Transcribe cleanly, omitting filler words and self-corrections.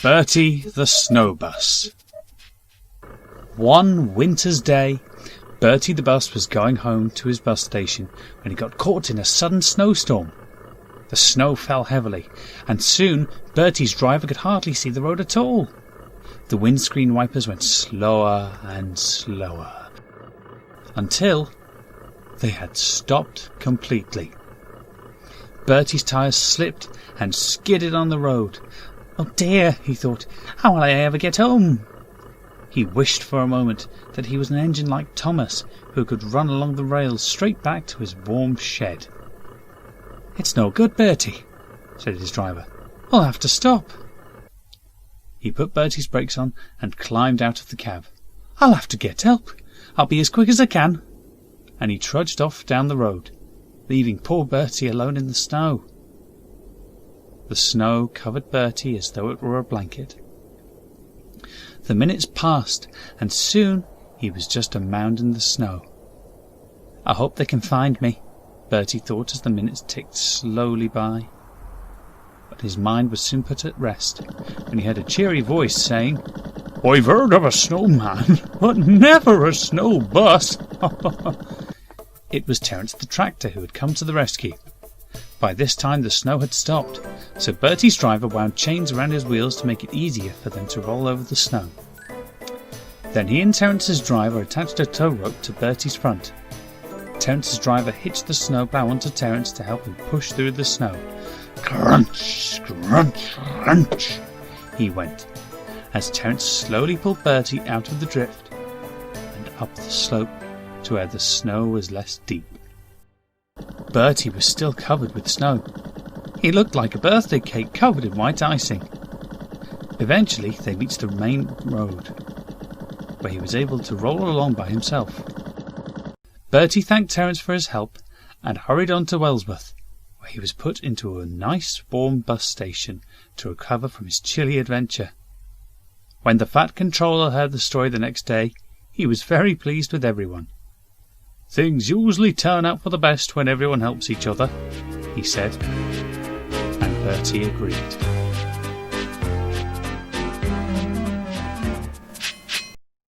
Bertie the Snow Bus. One winter's day, Bertie the bus was going home to his bus station when he got caught in a sudden snowstorm. The snow fell heavily, and soon Bertie's driver could hardly see the road at all. The windscreen wipers went slower and slower, until they had stopped completely. Bertie's tyres slipped and skidded on the road. "Oh dear," he thought, "how will I ever get home?" He wished for a moment that he was an engine like Thomas, who could run along the rails straight back to his warm shed. "It's no good, Bertie," said his driver. "We'll have to stop." He put Bertie's brakes on and climbed out of the cab. "I'll have to get help. I'll be as quick as I can." And he trudged off down the road, leaving poor Bertie alone in the snow. The snow covered Bertie as though it were a blanket. The minutes passed, and soon he was just a mound in the snow. "I hope they can find me," Bertie thought as the minutes ticked slowly by. But his mind was soon put at rest when he heard a cheery voice saying, "I've heard of a snowman, but never a snow bus." It was Terence the tractor who had come to the rescue. By this time the snow had stopped, so Bertie's driver wound chains around his wheels to make it easier for them to roll over the snow. Then he and Terence's driver attached a tow rope to Bertie's front. Terence's driver hitched the snowplough onto Terence to help him push through the snow. Crunch, crunch, crunch, he went, as Terence slowly pulled Bertie out of the drift and up the slope to where the snow was less deep. Bertie was still covered with snow. He looked like a birthday cake covered in white icing. Eventually they reached the main road, where he was able to roll along by himself. Bertie thanked Terence for his help and hurried on to Wellsworth, where he was put into a nice warm bus station to recover from his chilly adventure. When the Fat Controller heard the story the next day, he was very pleased with everyone. "Things usually turn out for the best when everyone helps each other," he said, and Bertie agreed.